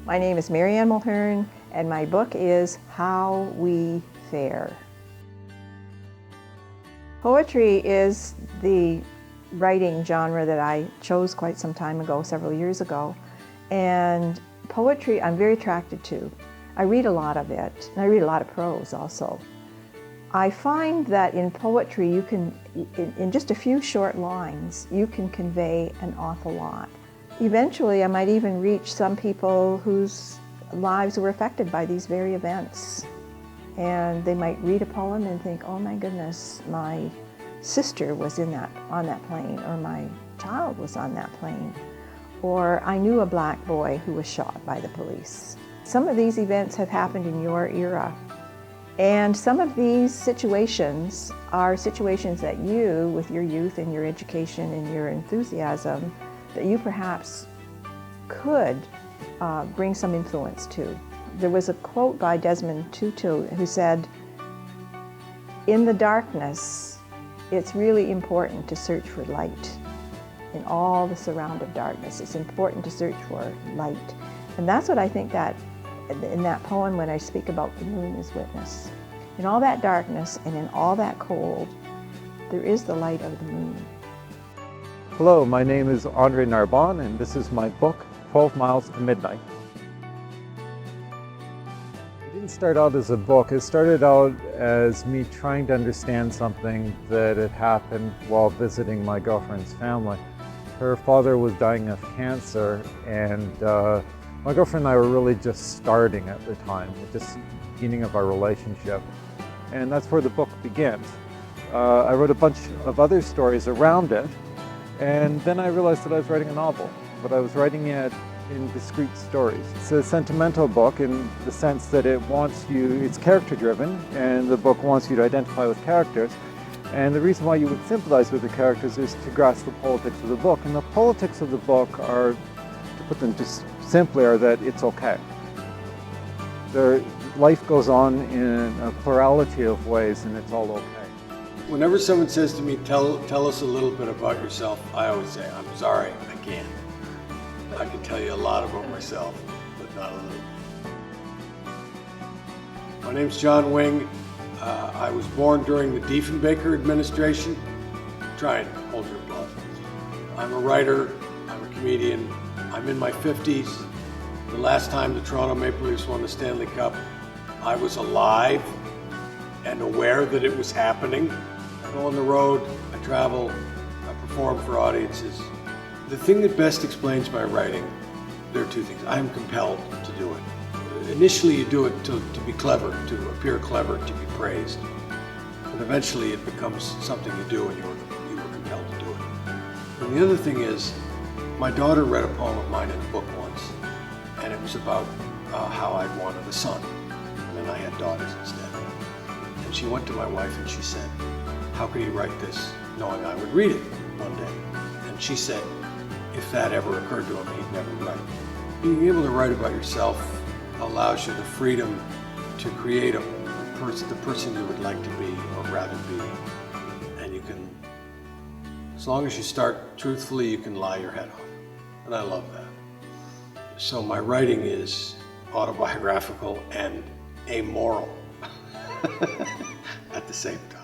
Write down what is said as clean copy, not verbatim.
My name is Mary Ann Mulhern, and my book is How We Fare. Poetry is the writing genre that I chose quite some time ago, several years ago. And poetry I'm very attracted to. I read a lot of it, and I read a lot of prose also. I find that in poetry you can, in just a few short lines, you can convey an awful lot. Eventually I might even reach some people whose lives were affected by these very events. And they might read a poem and think, oh my goodness, my sister was on that plane, or my child was on that plane, or I knew a black boy who was shot by the police. Some of these events have happened in your era, and some of these situations are situations that you, with your youth and your education and your enthusiasm, that you perhaps could bring some influence to. There was a quote by Desmond Tutu who said, "In the darkness, it's really important to search for light. In all the surround of darkness, it's important to search for light." And that's what I think that in that poem when I speak about the moon is witness. In all that darkness and in all that cold, there is the light of the moon. Hello, my name is Andre Narbonne, and this is my book, 12 Miles to Midnight. It didn't start out as a book. It started out as me trying to understand something that had happened while visiting my girlfriend's family. Her father was dying of cancer, and my girlfriend and I were really just starting at the time, just beginning of our relationship. And that's where the book begins. I wrote a bunch of other stories around it, and then I realized that I was writing a novel, but I was writing it in discrete stories. It's a sentimental book in the sense that it's character driven, and the book wants you to identify with characters. And the reason why you would sympathize with the characters is to grasp the politics of the book. And the politics of the book are, to put them just simply, are that it's okay. Life goes on in a plurality of ways, and it's all okay. Whenever someone says to me, tell us a little bit about yourself, I always say, I'm sorry, I can't. I can tell you a lot about myself, but not a little. My name's John Wing. I was born during the Diefenbaker administration. Try and hold your blood. I'm a writer, I'm a comedian, I'm in my 50s. The last time the Toronto Maple Leafs won the Stanley Cup, I was alive and aware that it was happening. I go on the road, I travel, I perform for audiences. The thing that best explains my writing, there are two things. I am compelled to do it. Initially you do it to be clever, to appear clever, to be praised. But eventually it becomes something you do and you were compelled to do it. And the other thing is, my daughter read a poem of mine in a book once, and it was about how I'd wanted a son, and then I had daughters instead. And she went to my wife and she said, how could he write this knowing I would read it one day? And she said, if that ever occurred to him, he'd never write. Being able to write about yourself allows you the freedom to create the person you would like to be or rather be. And you can, as long as you start truthfully, you can lie your head off. And I love that. So my writing is autobiographical and amoral at the same time.